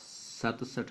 67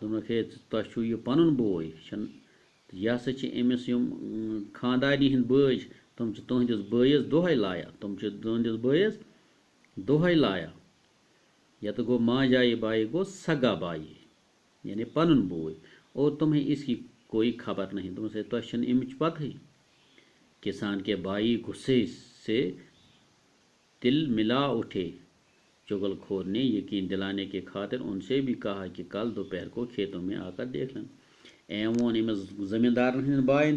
دوٚپنَکھ ہے تۄہہِ چھُو یہِ پَنُن بوے یہِ ہسا چھِ أمِس یِم خاندارنہِ ہِنٛدۍ بٲے چھِ تِم چھِ تُہنٛدِس بٲیِس دۄہَے لایان یا تو گو ماجائی بائی گو سگا بائی یعنی پنن بوے اور تمہیں اس کی کوئی خبر نہیں تم سے تو امچ پتہ ہی کسان کے بھائی غصے سے دل ملا اٹھے چغل خور نے یقین دلانے کے خاطر ان سے بھی کہا کہ کل دوپہر کو کھیتوں میں آ کر دیکھ لیں وون امس زمیندار ہند بائن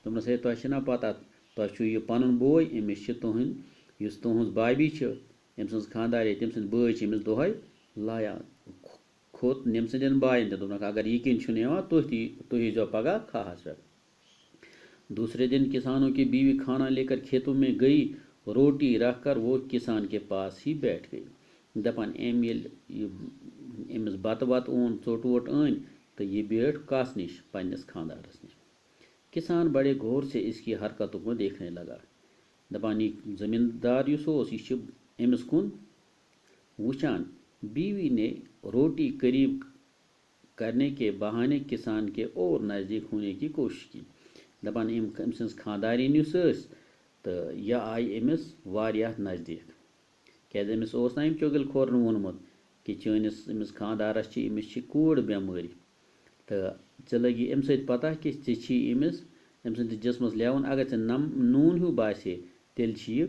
تمس ہے تہ پتہ تہ یہ پن بوے امس تہذ تہذ بابی ام سن خاندار تم سند بٲے امس دہے لایان کھوت نم سندین بائن تک اگر یقین تھی جو پگہ کھاہس پہ دوسرے دن کسانوں کی بیوی کھانا لے کر کھیتوں میں گئی روٹی رکھ کر وہ کسان کے پاس ہی بیٹھ گئی دپان امس بت وت اون ژوٹ ووٹ ان تو یہ بیٹھ کس نش پنس خاندارس نش کسان بڑے غور سے اس کی حرکتوں کو دیکھنے لگا دپان یہ زمیندار یہ امس کن وچان بیوی نے روٹی قریب کرنے کے بہانے کسان کے اور نزدیک ہونے کی کوشش کی دپان ام سن خاندارین تو یہ آئی امس واریاہ نزدیک کیاز امس نا ام چغل کھورن وونمت کہ چٲنس امس خاندارس امس کوڑ بیماری تو ژے لگی ام سۭتۍ پتہ کہ ژے امس ام سندس جسمس لیون اگر ژے نون ہیو باسے تیل یہ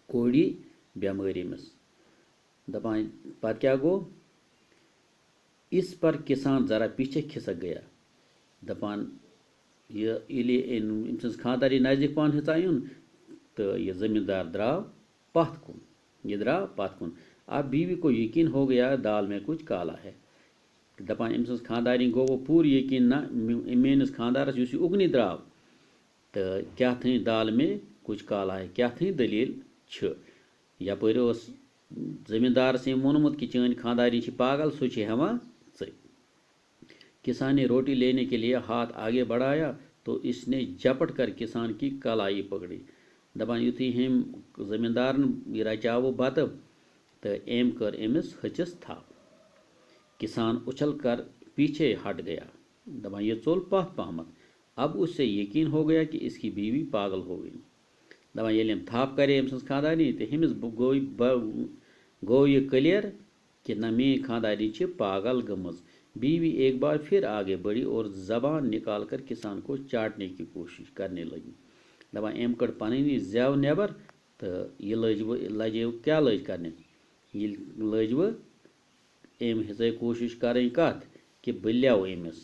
کوڑی بیماری امس دپان پتہ کیا گو اس پر کسان ذرا پیچھے کھسک گیا دپان یہ ام سن خانداری نزدیک پہن ہیژ یون تو یہ زمیندار دراو پت کن اب بیوی کو یقین ہو گیا دال میں کچھ کالا ہے دپان ام سن خاندارین گو وہ پور یقین نہ میس خاندارس اس اگنی دراو تو کیا تھی دال میں کچھ کالا ہے کیا تھی دلیل یپر زمیندارس وونمت کہ چین خاندارین پاگل سو ہیوان کسان نے روٹی لینے کے لیے ہاتھ آگے بڑھایا تو اس نے جپٹ کر کسان کی کلائی پکڑی دپان یتھی ہم زمیندار یہ رچاو بت تو ایم کر امس ہچس تھپ کسان اچھل کر پیچھے ہٹ گیا دپان یہ ژول پتھ پہمت اب اس سے یقین ہو گیا کہ اس کی بیوی پاگل ہو گئی دپان ییٚلہِ أمۍ تھپ کرے أمۍ سٕنٛز خاندارنی تو ہمس گو یہ کلیئر کہ نہ میری خاندارنی پاگل گمز بیوی ایک بار پھر آگے بڑھی اور زبان نکال کر کسان کو چاٹنے کی کوشش کرنے لگی دپان أمۍ کڑ پننی زیو نیبر تو یہ لجے کیا لج کرنے یہ لج أمۍ ہیژے کوشش کریں کت کہ بہ لیو امس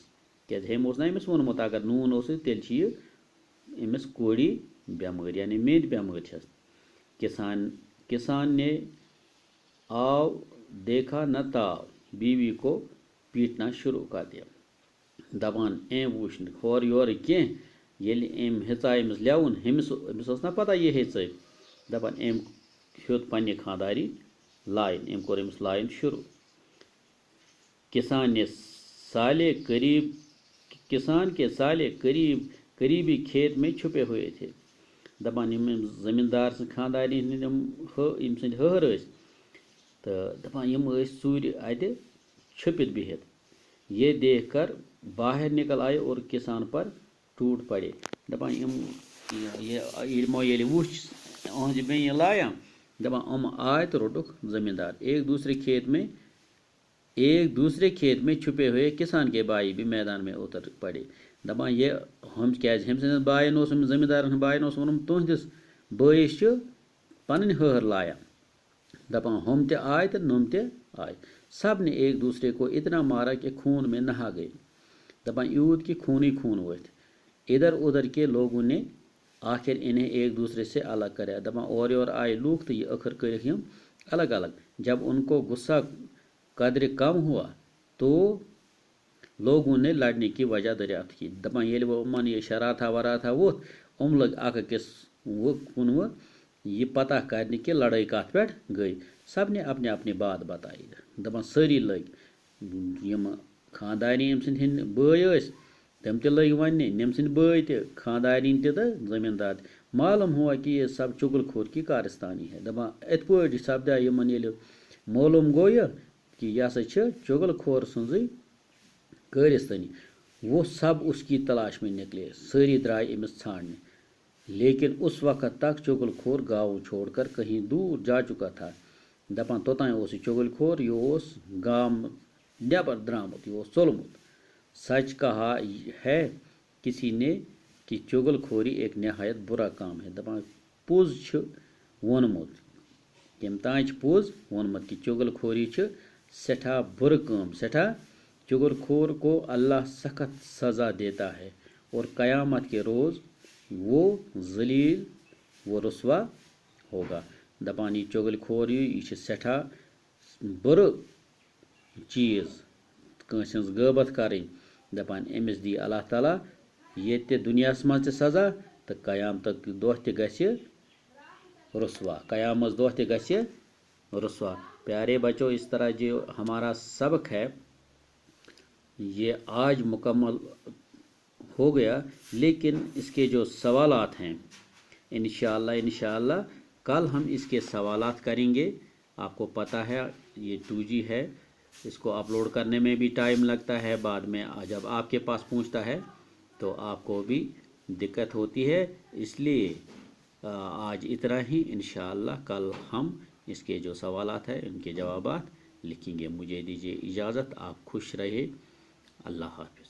کیازِ ہم نا امس وونمت اگر نون اس تیل یہ امس کوڑی بیماری یعنی میڈ بیماری چھس کسان نے آو دیکھا نہ تاو بیوی کو پیٹنا شروع کر دیا دپان ایم وچ ہور یور کی ام ہیژائے امس لیون امس نا پتہ یہ ہیژے دپان ام ہیوت پنہ خانداری لائن ام کور امس لائن شروع کسان کے سالے قریبی کھیت میں چھپے ہوئے تھے دپان زمیندار سن خانداری سند ہہر تو دپان ژوٗرِ اَتہِ چھپت بہت یہ دیکھ کر باہر نکل آئے اور کسان پر ٹوٹ پڑے دپان یمو ییٚلہِ وُچھ اہنٛزِ بیٚنہِ لایان دپان آئے تو روٹُکھ زمیندار ایک دوسرے کھیت میں چھپے ہوئے کسان کے بھائی بھی میدان میں اتر پڑے دپان یہ ہم کیازِ ہم سندین بائن زمیندار بائن وونم تہندس بٲیس پنن ہہر لایان دپان ہم تہ آئے تو نم تہ آئے سب نے ایک دوسرے کو اتنا مارا کہ خون میں نہا گئے دپان یوت کہ خون ہی خون ورتھ ادھر ادھر کے لوگوں نے آخر انہیں ایک دوسرے سے الگ کرا دپان اور یور آئے لوگ تو یہ آخر کرک ہم الگ الگ جب ان کو غصہ قدر کم ہوا تو لوگوں نے لڑنے کی وجہ دریافت کی دپان ییٚلہِ وہ امن یہ شراتھا وراتھا ووت لگ اکھ أکِس کُن یہ پتہ کرنے کہ لڑائی کت پہ گئی سب نے اپنے اپنی بات بتائی دپان ساری لگ یم خاندارین یم سند ہند بٲے تم تہ لگ وننے نم سند بٲے تہ خاندارین تہ زمیندار معلوم ہوا کہ یہ سب چغل خور کی کارستانی ہے دپان ات پٲٹھۍ سپدیو یمن ییٚلہِ معلوم گو یہ کہ یہ ہسا چغل کھور سنزی کارستانی. وہ سب اس کی تلاش میں نکلے، ساری درائے امس ژھانڈنے، لیکن اس وقت تک چغل کھور گاؤں چھوڑ کر کہیں دور جا چکا تھا. دپان توتان اس یہ چغل کھور یہ گام نیبر درامت، یہ ژولمت. سچ کہا ہے کسی نے کہ چغل کھوری ایک نہایت برا کام ہے. دپان پوز وونمت، یم تان پوز وونمت کہ چغل کھوری سٹھا بر کام، سٹھا. چغل کھور کو اللہ سخت سزا دیتا ہے اور قیامت کے روز وہ ذلیل و رسوا ہوگا. دپان یہ چغل کھور یہ سٹھا بر چیز کانس ہنز غیبت کریں. دپان امس دی اللہ تعالیٰ یہ دنیا مز تہ سزا تو قیامت دہ تہ گژھِ رسوا، قیامت دہ تہ گژھِ رسوا. پیارے بچوں، اس طرح جو ہمارا سبق ہے یہ آج مکمل ہو گیا، لیکن اس کے جو سوالات ہیں انشاءاللہ کل ہم اس کے سوالات کریں گے. آپ کو پتہ ہے یہ 2G ہے، اس کو اپلوڈ کرنے میں بھی ٹائم لگتا ہے، بعد میں جب آپ کے پاس پہنچتا ہے تو آپ کو بھی دقت ہوتی ہے. اس لیے آج اتنا ہی. انشاءاللہ کل ہم اس کے جو سوالات ہیں ان کے جوابات لکھیں گے. مجھے دیجیے اجازت، آپ خوش رہے. اللہ حافظ.